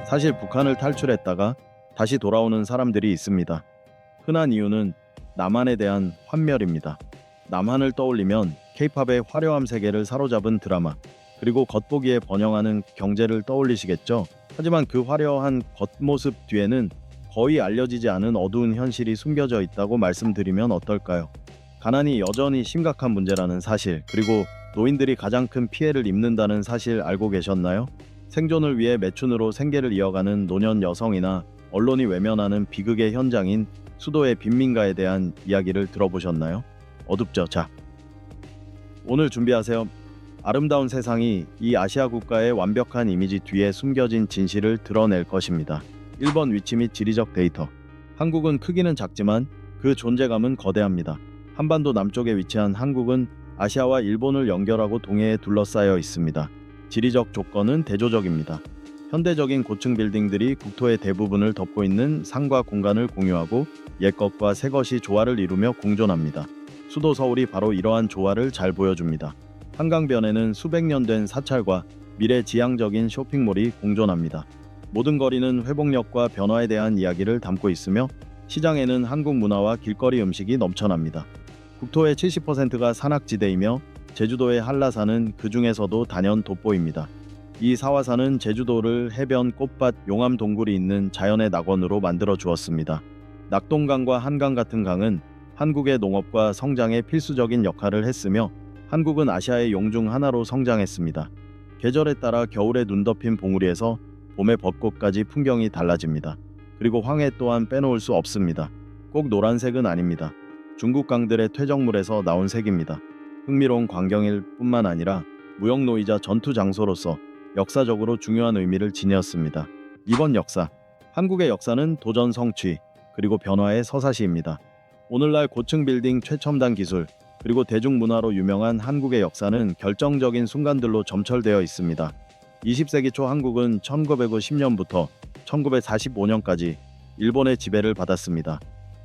사실 북한을 탈출했다가 다시 돌아오는 사람들이 있습니다. 흔한 이유는 남한에 대한 환멸입니다. 남한을 떠올리면 케이팝의 화려함 세계를 사로잡은 드라마, 그리고 겉보기에 번영하는 경제를 떠올리시겠죠. 하지만 그 화려한 겉모습 뒤에는 거의 알려지지 않은 어두운 현실이 숨겨져 있다고 말씀드리면 어떨까요? 가난이 여전히 심각한 문제라는 사실, 그리고 노인들이 가장 큰 피해를 입는다는 사실 알고 계셨나요? 생존을 위해 매춘으로 생계를 이어가는 노년 여성이나 언론이 외면하는 비극의 현장인 수도의 빈민가에 대한 이야기를 들어보셨나요? 어둡죠? 자, 오늘 준비하세요. 아름다운 세상이 이 아시아 국가의 완벽한 이미지 뒤에 숨겨진 진실을 드러낼 것입니다. 1번 위치 및 지리적 데이터. 한국은 크기는 작지만 그 존재감은 거대합니다. 한반도 남쪽에 위치한 한국은 아시아와 일본을 연결하고 동해에 둘러싸여 있습니다. 지리적 조건은 대조적입니다. 현대적인 고층 빌딩들이 국토의 대부분을 덮고 있는 산과 공간을 공유하고 옛것과 새것이 조화를 이루며 공존합니다. 수도 서울이 바로 이러한 조화를 잘 보여줍니다. 한강변에는 수백 년 된 사찰과 미래지향적인 쇼핑몰이 공존합니다. 모든 거리는 회복력과 변화에 대한 이야기를 담고 있으며 시장에는 한국 문화와 길거리 음식이 넘쳐납니다. 국토의 70%가 산악지대이며 제주도의 한라산은 그 중에서도 단연 돋보입니다. 이 사화산은 제주도를 해변, 꽃밭, 용암 동굴이 있는 자연의 낙원으로 만들어 주었습니다. 낙동강과 한강 같은 강은 한국의 농업과 성장에 필수적인 역할을 했으며 한국은 아시아의 용 중 하나로 성장했습니다. 계절에 따라 겨울에 눈 덮인 봉우리에서 봄의 벚꽃까지 풍경이 달라집니다. 그리고 황해 또한 빼놓을 수 없습니다. 꼭 노란색은 아닙니다. 중국 강들의 퇴적물에서 나온 색입니다. 흥미로운 광경일 뿐만 아니라 무역노이자 전투 장소로서 역사적으로 중요한 의미를 지녔습니다. 이번 역사. 한국의 역사는 도전 성취, 그리고 변화의 서사시입니다. 오늘날 고층 빌딩 최첨단 기술, 그리고 대중문화로 유명한 한국의 역사는 결정적인 순간들로 점철되어 있습니다. 20세기 초 한국은 1910년부터 1945년까지 일본의 지배를 받았습니다.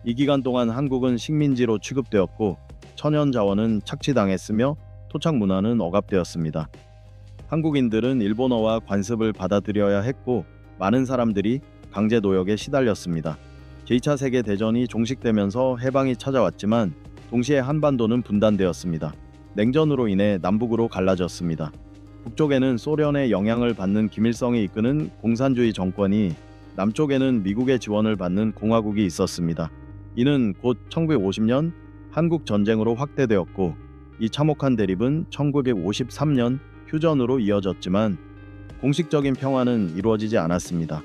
이 기간 동안 한국은 식민지로 취급되었고 천연자원은 착취당했으며 토착 문화는 억압되었습니다. 한국인들은 일본어와 관습을 받아들여야 했고 많은 사람들이 강제 노역에 시달렸습니다. 제2차 세계대전이 종식되면서 해방이 찾아왔지만 동시에 한반도는 분단되었습니다. 냉전으로 인해 남북으로 갈라졌습니다. 북쪽에는 소련의 영향을 받는 김일성이 이끄는 공산주의 정권이, 남쪽에는 미국의 지원을 받는 공화국이 있었습니다. 이는 곧 1950년 한국 전쟁으로 확대되었고 이 참혹한 대립은 1953년 휴전으로 이어졌지만 공식적인 평화는 이루어지지 않았습니다.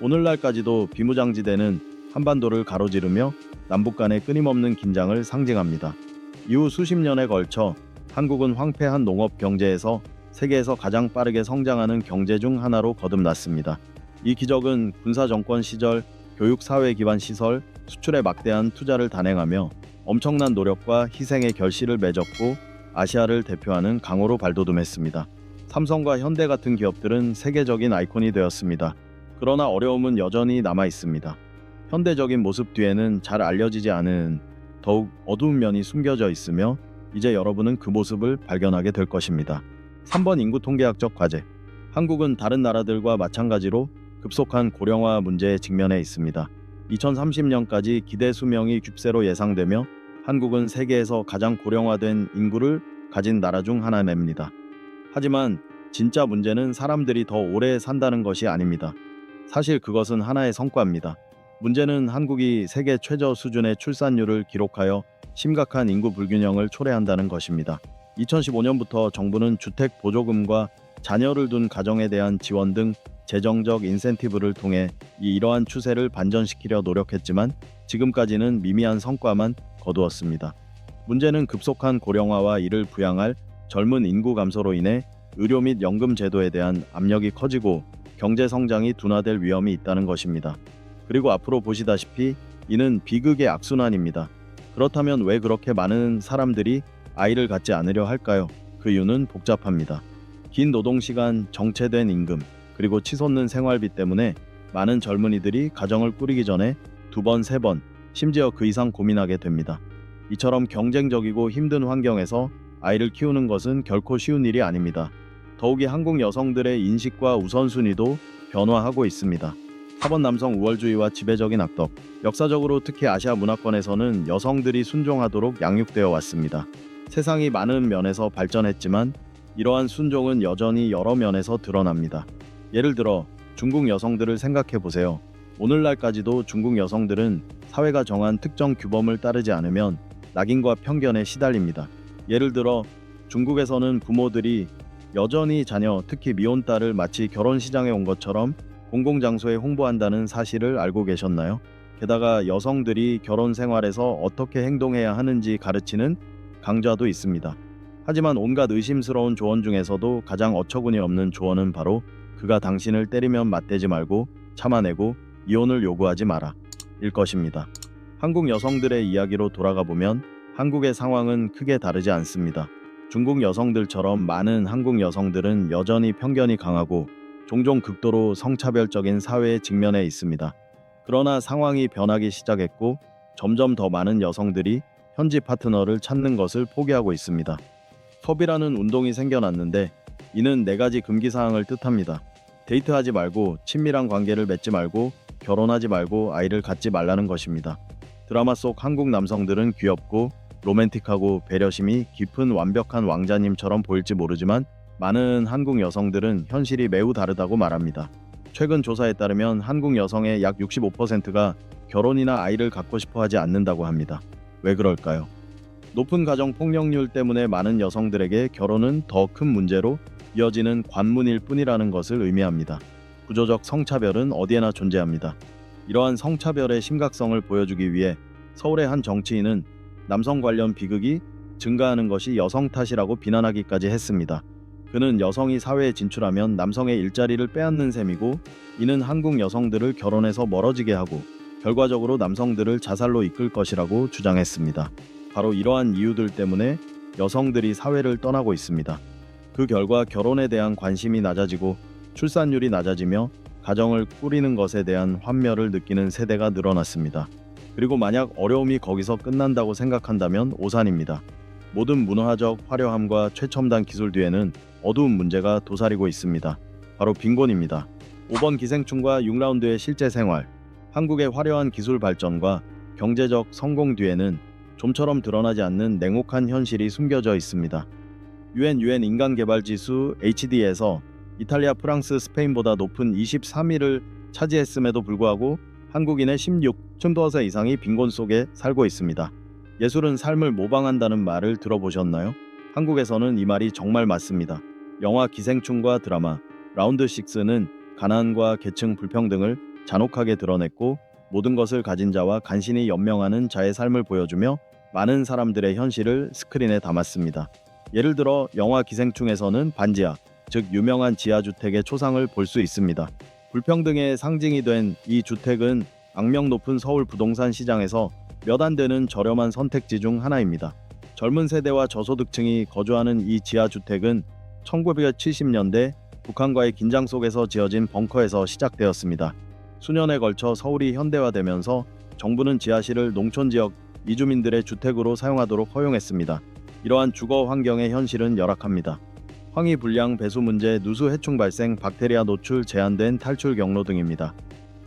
오늘날까지도 비무장지대는 한반도를 가로지르며 남북 간의 끊임없는 긴장을 상징합니다. 이후 수십 년에 걸쳐 한국은 황폐한 농업 경제에서 세계에서 가장 빠르게 성장하는 경제 중 하나로 거듭났습니다. 이 기적은 군사 정권 시절 교육 사회 기반 시설, 수출에 막대한 투자를 단행하며 엄청난 노력과 희생의 결실을 맺었고 아시아를 대표하는 강호로 발돋움했습니다. 삼성과 현대 같은 기업들은 세계적인 아이콘이 되었습니다. 그러나 어려움은 여전히 남아 있습니다. 현대적인 모습 뒤에는 잘 알려지지 않은 더욱 어두운 면이 숨겨져 있으며 이제 여러분은 그 모습을 발견하게 될 것입니다. 3번 인구 통계학적 과제. 한국은 다른 나라들과 마찬가지로 급속한 고령화 문제에 직면해 있습니다. 2030년까지 기대 수명이 휩세로 예상되며 한국은 세계에서 가장 고령화된 인구를 가진 나라 중 하나입니다. 하지만 진짜 문제는 사람들이 더 오래 산다는 것이 아닙니다. 사실 그것은 하나의 성과입니다. 문제는 한국이 세계 최저 수준의 출산율을 기록하여 심각한 인구 불균형을 초래한다는 것입니다. 2015년부터 정부는 주택 보조금과 자녀를 둔 가정에 대한 지원 등 재정적 인센티브를 통해 이러한 추세를 반전시키려 노력했지만 지금까지는 미미한 성과만 거두었습니다. 문제는 급속한 고령화와 이를 부양할 젊은 인구 감소로 인해 의료 및 연금 제도에 대한 압력이 커지고 경제 성장이 둔화될 위험이 있다는 것입니다. 그리고 앞으로 보시다시피 이는 비극의 악순환입니다. 그렇다면 왜 그렇게 많은 사람들이 아이를 갖지 않으려 할까요? 그 이유는 복잡합니다. 긴 노동시간, 정체된 임금, 그리고 치솟는 생활비 때문에 많은 젊은이들이 가정을 꾸리기 전에 2번, 3번, 심지어 그 이상 고민하게 됩니다. 이처럼 경쟁적이고 힘든 환경에서 아이를 키우는 것은 결코 쉬운 일이 아닙니다. 더욱이 한국 여성들의 인식과 우선순위도 변화하고 있습니다. 4번 남성 우월주의와 지배적인 악덕. 역사적으로 특히 아시아 문화권에서는 여성들이 순종하도록 양육되어 왔습니다. 세상이 많은 면에서 발전했지만 이러한 순종은 여전히 여러 면에서 드러납니다. 예를 들어 중국 여성들을 생각해 보세요. 오늘날까지도 중국 여성들은 사회가 정한 특정 규범을 따르지 않으면 낙인과 편견에 시달립니다. 예를 들어 중국에서는 부모들이 여전히 자녀, 특히 미혼 딸을 마치 결혼 시장에 온 것처럼 공공장소에 홍보한다는 사실을 알고 계셨나요? 게다가 여성들이 결혼 생활에서 어떻게 행동해야 하는지 가르치는 강좌도 있습니다. 하지만 온갖 의심스러운 조언 중에서도 가장 어처구니 없는 조언은 바로 그가 당신을 때리면 맞대지 말고 참아내고 이혼을 요구하지 마라 일 것입니다. 한국 여성들의 이야기로 돌아가 보면 한국의 상황은 크게 다르지 않습니다. 중국 여성들처럼 많은 한국 여성들은 여전히 편견이 강하고 종종 극도로 성차별적인 사회에 직면해 있습니다. 그러나 상황이 변하기 시작했고 점점 더 많은 여성들이 현지 파트너를 찾는 것을 포기하고 있습니다. 컵이라는 운동이 생겨났는데 이는 4가지 금기사항을 뜻합니다. 데이트하지 말고, 친밀한 관계를 맺지 말고, 결혼하지 말고, 아이를 갖지 말라는 것입니다. 드라마 속 한국 남성들은 귀엽고 로맨틱하고 배려심이 깊은 완벽한 왕자님처럼 보일지 모르지만 많은 한국 여성들은 현실이 매우 다르다고 말합니다. 최근 조사에 따르면 한국 여성의 약 65%가 결혼이나 아이를 갖고 싶어 하지 않는다고 합니다. 왜 그럴까요? 높은 가정 폭력률 때문에 많은 여성들에게 결혼은 더 큰 문제로 이어지는 관문일 뿐이라는 것을 의미합니다. 구조적 성차별은 어디에나 존재합니다. 이러한 성차별의 심각성을 보여주기 위해 서울의 한 정치인은 남성 관련 비극이 증가하는 것이 여성 탓이라고 비난하기까지 했습니다. 그는 여성이 사회에 진출하면 남성의 일자리를 빼앗는 셈이고 이는 한국 여성들을 결혼에서 멀어지게 하고 결과적으로 남성들을 자살로 이끌 것이라고 주장했습니다. 바로 이러한 이유들 때문에 여성들이 사회를 떠나고 있습니다. 그 결과 결혼에 대한 관심이 낮아지고 출산율이 낮아지며 가정을 꾸리는 것에 대한 환멸을 느끼는 세대가 늘어났습니다. 그리고 만약 어려움이 거기서 끝난다고 생각한다면 오산입니다. 모든 문화적 화려함과 최첨단 기술 뒤에는 어두운 문제가 도사리고 있습니다. 바로 빈곤입니다. 5번 기생충과 6라운드의 실제 생활. 한국의 화려한 기술 발전과 경제적 성공 뒤에는 좀처럼 드러나지 않는 냉혹한 현실이 숨겨져 있습니다. UN 인간개발지수 HD에서 이탈리아, 프랑스, 스페인보다 높은 23위를 차지했음에도 불구하고 한국인의 16% 이상이 빈곤 속에 살고 있습니다. 예술은 삶을 모방한다는 말을 들어보셨나요? 한국에서는 이 말이 정말 맞습니다. 영화 기생충과 드라마 라운드 6는 가난과 계층 불평등을 잔혹하게 드러냈고 모든 것을 가진 자와 간신히 연명하는 자의 삶을 보여주며 많은 사람들의 현실을 스크린에 담았습니다. 예를 들어 영화 기생충에서는 반지하, 즉 유명한 지하주택의 초상을 볼 수 있습니다. 불평등의 상징이 된 이 주택은 악명 높은 서울 부동산 시장에서 몇 안 되는 저렴한 선택지 중 하나입니다. 젊은 세대와 저소득층이 거주하는 이 지하주택은 1970년대 북한과의 긴장 속에서 지어진 벙커에서 시작되었습니다. 수년에 걸쳐 서울이 현대화되면서 정부는 지하실을 농촌지역 이주민들의 주택으로 사용하도록 허용했습니다. 이러한 주거 환경의 현실은 열악합니다. 황희 불량 배수 문제, 누수 해충 발생, 박테리아 노출, 제한된 탈출 경로 등입니다.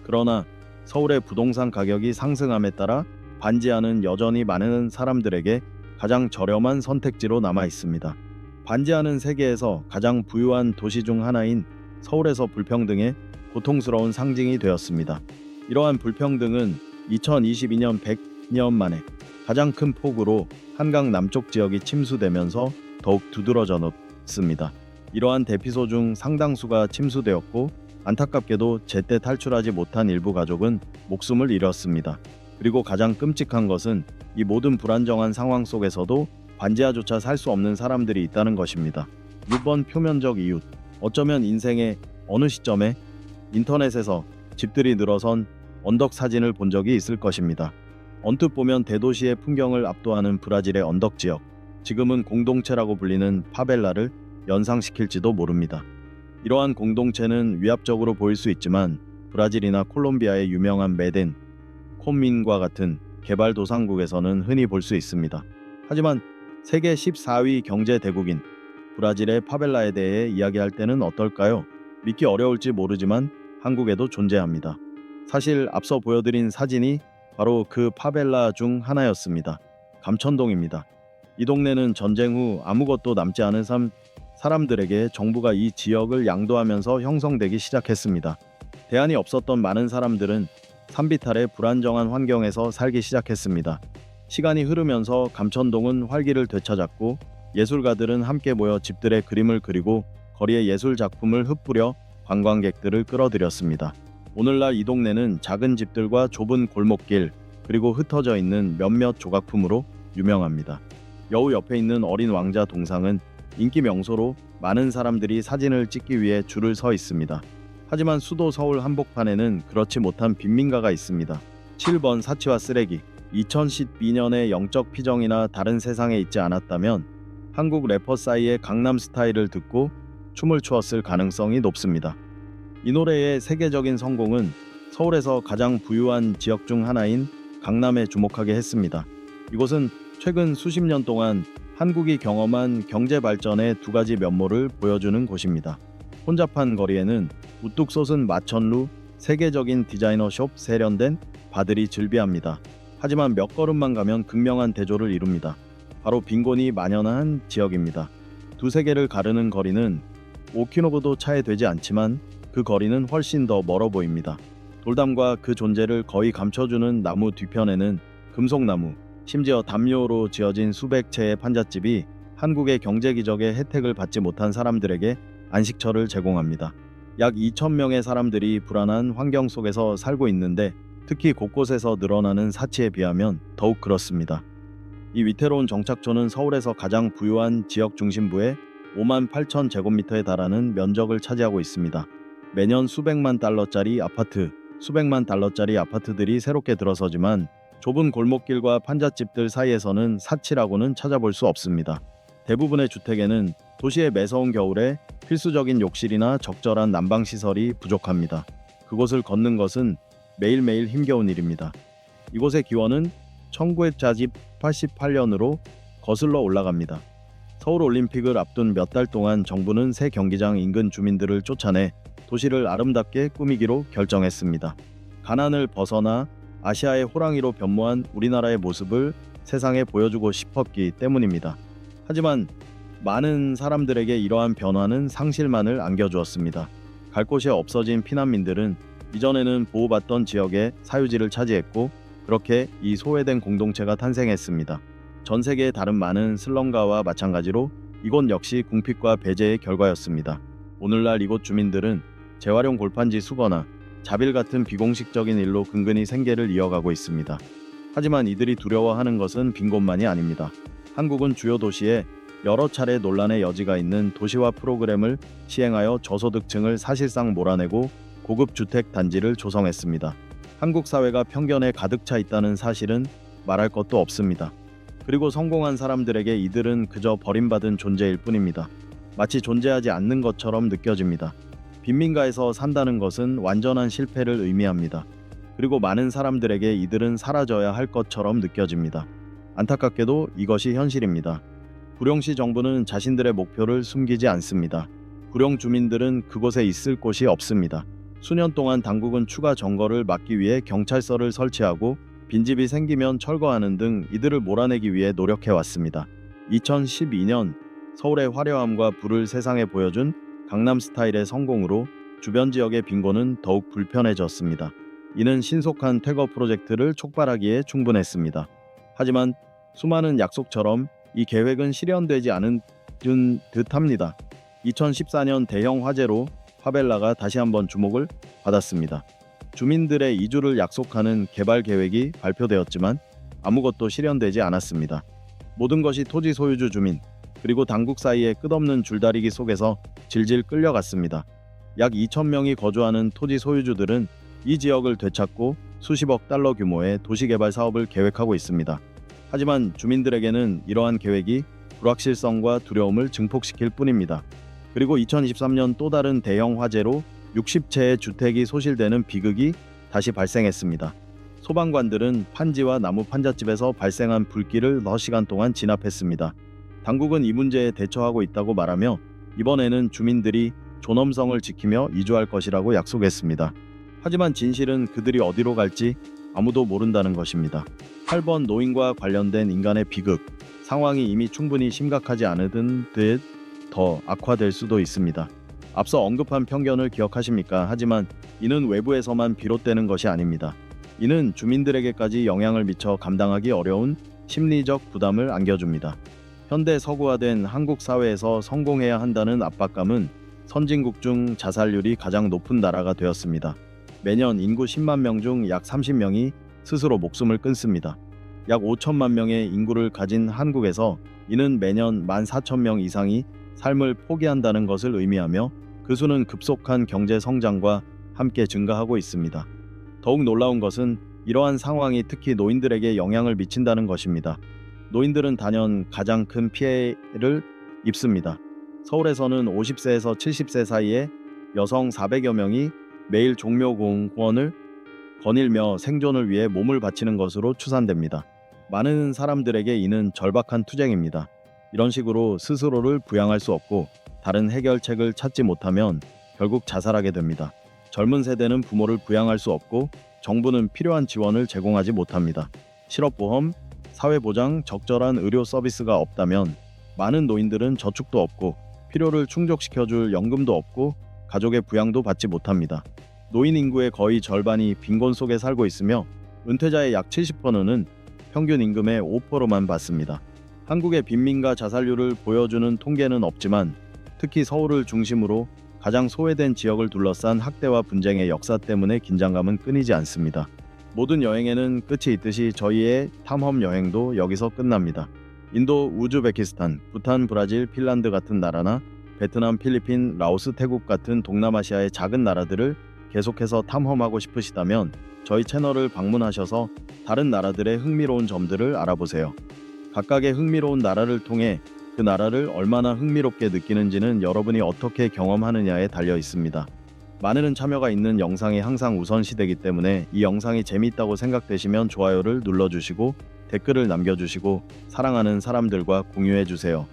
그러나 서울의 부동산 가격이 상승함에 따라 반지하는 여전히 많은 사람들에게 가장 저렴한 선택지로 남아 있습니다. 반지하는 세계에서 가장 부유한 도시 중 하나인 서울에서 불평등의 고통스러운 상징이 되었습니다. 이러한 불평등은 2022년 100년 만에 가장 큰 폭으로 한강 남쪽 지역이 침수되면서 더욱 두드러졌습니다. 이러한 대피소 중 상당수가 침수되었고 안타깝게도 제때 탈출하지 못한 일부 가족은 목숨을 잃었습니다. 그리고 가장 끔찍한 것은 이 모든 불안정한 상황 속에서도 반지하조차 살 수 없는 사람들이 있다는 것입니다. 6번 표면적 이웃. 어쩌면 인생의 어느 시점에 인터넷에서 집들이 늘어선 언덕 사진을 본 적이 있을 것입니다. 언뜻 보면 대도시의 풍경을 압도하는 브라질의 언덕 지역, 지금은 공동체라고 불리는 파벨라를 연상시킬지도 모릅니다. 이러한 공동체는 위압적으로 보일 수 있지만 브라질이나 콜롬비아의 유명한 메덴, 콘민과 같은 개발도상국에서는 흔히 볼 수 있습니다. 하지만 세계 14위 경제 대국인 브라질의 파벨라에 대해 이야기할 때는 어떨까요? 믿기 어려울지 모르지만 한국에도 존재합니다. 사실 앞서 보여드린 사진이 바로 그 파벨라 중 하나였습니다. 감천동입니다. 이 동네는 전쟁 후 아무것도 남지 않은 사람들에게 정부가 이 지역을 양도하면서 형성되기 시작했습니다. 대안이 없었던 많은 사람들은 산비탈의 불안정한 환경에서 살기 시작했습니다. 시간이 흐르면서 감천동은 활기를 되찾았고 예술가들은 함께 모여 집들의 그림을 그리고 거리에 예술 작품을 흩뿌려 관광객들을 끌어들였습니다. 오늘날 이 동네는 작은 집들과 좁은 골목길 그리고 흩어져 있는 몇몇 조각품으로 유명합니다. 여우 옆에 있는 어린 왕자 동상은 인기 명소로 많은 사람들이 사진을 찍기 위해 줄을 서 있습니다. 하지만 수도 서울 한복판에는 그렇지 못한 빈민가가 있습니다. 7번 사치와 쓰레기. 2012년에 영적 피정이나 다른 세상에 있지 않았다면 한국 래퍼 싸이의 강남 스타일을 듣고 춤을 추었을 가능성이 높습니다. 이 노래의 세계적인 성공은 서울에서 가장 부유한 지역 중 하나인 강남에 주목하게 했습니다. 이곳은 최근 수십 년 동안 한국이 경험한 경제 발전의 두 가지 면모를 보여주는 곳입니다. 혼잡한 거리에는 우뚝 솟은 마천루, 세계적인 디자이너 숍 세련된 바들이 즐비합니다. 하지만 몇 걸음만 가면 극명한 대조를 이룹니다. 바로 빈곤이 만연한 지역입니다. 두세 개를 가르는 거리는 5km도 차에 되지 않지만 그 거리는 훨씬 더 멀어 보입니다. 돌담과 그 존재를 거의 감춰주는 나무 뒤편에는 금속나무, 심지어 담요로 지어진 수백 채의 판잣집이 한국의 경제 기적의 혜택을 받지 못한 사람들에게 안식처를 제공합니다. 약 2,000명의 사람들이 불안한 환경 속에서 살고 있는데 특히 곳곳에서 늘어나는 사치에 비하면 더욱 그렇습니다. 이 위태로운 정착촌은 서울에서 가장 부유한 지역 중심부에 5만 8천 제곱미터에 달하는 면적을 차지하고 있습니다. 매년 수백만 달러짜리 아파트들이 새롭게 들어서지만 좁은 골목길과 판잣집들 사이에서는 사치라고는 찾아볼 수 없습니다. 대부분의 주택에는 도시의 매서운 겨울에 필수적인 욕실이나 적절한 난방시설이 부족합니다. 그곳을 걷는 것은 매일매일 힘겨운 일입니다. 이곳의 기원은 1988년으로 거슬러 올라갑니다. 서울올림픽을 앞둔 몇 달 동안 정부는 새 경기장 인근 주민들을 쫓아내 도시를 아름답게 꾸미기로 결정했습니다. 가난을 벗어나 아시아의 호랑이로 변모한 우리나라의 모습을 세상에 보여주고 싶었기 때문입니다. 하지만 많은 사람들에게 이러한 변화는 상실만을 안겨주었습니다. 갈 곳이 없어진 피난민들은 이전에는 보호받던 지역에 사유지를 차지했고 그렇게 이 소외된 공동체가 탄생했습니다. 전 세계의 다른 많은 슬럼가와 마찬가지로 이곳 역시 궁핍과 배제의 결과였습니다. 오늘날 이곳 주민들은 재활용 골판지 수거나 자빌 같은 비공식적인 일로 근근히 생계를 이어가고 있습니다. 하지만 이들이 두려워하는 것은 빈곤만이 아닙니다. 한국은 주요 도시에 여러 차례 논란의 여지가 있는 도시화 프로그램을 시행하여 저소득층을 사실상 몰아내고 고급 주택 단지를 조성했습니다. 한국 사회가 편견에 가득 차 있다는 사실은 말할 것도 없습니다. 그리고 성공한 사람들에게 이들은 그저 버림받은 존재일 뿐입니다. 마치 존재하지 않는 것처럼 느껴집니다. 빈민가에서 산다는 것은 완전한 실패를 의미합니다. 그리고 많은 사람들에게 이들은 사라져야 할 것처럼 느껴집니다. 안타깝게도 이것이 현실입니다. 구룡시 정부는 자신들의 목표를 숨기지 않습니다. 구룡 주민들은 그곳에 있을 곳이 없습니다. 수년 동안 당국은 추가 점거를 막기 위해 경찰서를 설치하고 빈집이 생기면 철거하는 등 이들을 몰아내기 위해 노력해왔습니다. 2012년 서울의 화려함과 부를 세상에 보여준 강남 스타일의 성공으로 주변 지역의 빈곤은 더욱 불편해졌습니다. 이는 신속한 퇴거 프로젝트를 촉발하기에 충분했습니다. 하지만 수많은 약속처럼 이 계획은 실현되지 않은 듯합니다. 2014년 대형 화재로 파벨라가 다시 한번 주목을 받았습니다. 주민들의 이주를 약속하는 개발 계획이 발표되었지만 아무것도 실현되지 않았습니다. 모든 것이 토지 소유주 주민 그리고 당국 사이의 끝없는 줄다리기 속에서 질질 끌려갔습니다. 약 2,000명이 거주하는 토지 소유주들은 이 지역을 되찾고 수십억 달러 규모의 도시개발 사업을 계획하고 있습니다. 하지만 주민들에게는 이러한 계획이 불확실성과 두려움을 증폭시킬 뿐입니다. 그리고 2023년 또 다른 대형 화재로 60채의 주택이 소실되는 비극이 다시 발생했습니다. 소방관들은 판지와 나무 판잣집에서 발생한 불길을 몇 시간 동안 진압했습니다. 당국은 이 문제에 대처하고 있다고 말하며 이번에는 주민들이 존엄성을 지키며 이주할 것이라고 약속했습니다. 하지만 진실은 그들이 어디로 갈지 아무도 모른다는 것입니다. 8번 노인과 관련된 인간의 비극, 상황이 이미 충분히 심각하지 않은 듯 더 악화될 수도 있습니다. 앞서 언급한 편견을 기억하십니까? 하지만 이는 외부에서만 비롯되는 것이 아닙니다. 이는 주민들에게까지 영향을 미쳐 감당하기 어려운 심리적 부담을 안겨줍니다. 현대 서구화된 한국 사회에서 성공해야 한다는 압박감은 선진국 중 자살률이 가장 높은 나라가 되었습니다. 매년 인구 10만 명 중 약 30명이 스스로 목숨을 끊습니다. 약 5천만 명의 인구를 가진 한국에서 이는 매년 14,000명 이상이 삶을 포기한다는 것을 의미하며 그 수는 급속한 경제 성장과 함께 증가하고 있습니다. 더욱 놀라운 것은 이러한 상황이 특히 노인들에게 영향을 미친다는 것입니다. 노인들은 단연 가장 큰 피해를 입습니다. 서울에서는 50세에서 70세 사이의 여성 400여 명이 매일 종묘공원을 거닐며 생존을 위해 몸을 바치는 것으로 추산됩니다. 많은 사람들에게 이는 절박한 투쟁입니다. 이런 식으로 스스로를 부양할 수 없고 다른 해결책을 찾지 못하면 결국 자살하게 됩니다. 젊은 세대는 부모를 부양할 수 없고 정부는 필요한 지원을 제공하지 못합니다. 실업보험, 사회보장, 적절한 의료 서비스가 없다면 많은 노인들은 저축도 없고 필요를 충족시켜줄 연금도 없고 가족의 부양도 받지 못합니다. 노인 인구의 거의 절반이 빈곤 속에 살고 있으며 은퇴자의 약 70%는 평균 임금의 5%만 받습니다. 한국의 빈민가 자살률을 보여주는 통계는 없지만 특히 서울을 중심으로 가장 소외된 지역을 둘러싼 학대와 분쟁의 역사 때문에 긴장감은 끊이지 않습니다. 모든 여행에는 끝이 있듯이 저희의 탐험 여행도 여기서 끝납니다. 인도, 우즈베키스탄, 부탄, 브라질, 핀란드 같은 나라나 베트남, 필리핀, 라오스, 태국 같은 동남아시아의 작은 나라들을 계속해서 탐험하고 싶으시다면 저희 채널을 방문하셔서 다른 나라들의 흥미로운 점들을 알아보세요. 각각의 흥미로운 나라를 통해 그 나라를 얼마나 흥미롭게 느끼는지는 여러분이 어떻게 경험하느냐에 달려 있습니다. 많은 참여가 있는 영상이 항상 우선시되기 때문에 이 영상이 재미있다고 생각되시면 좋아요를 눌러주시고 댓글을 남겨주시고 사랑하는 사람들과 공유해주세요.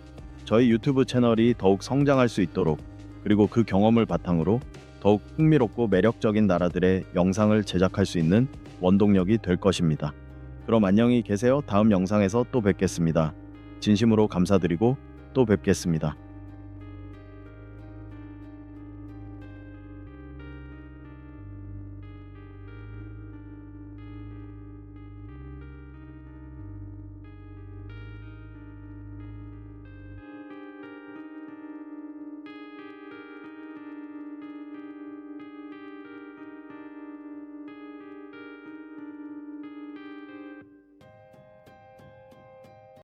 저희 유튜브 채널이 더욱 성장할 수 있도록 그리고 그 경험을 바탕으로 더욱 흥미롭고 매력적인 나라들의 영상을 제작할 수 있는 원동력이 될 것입니다. 그럼 안녕히 계세요. 다음 영상에서 또 뵙겠습니다. 진심으로 감사드리고 또 뵙겠습니다.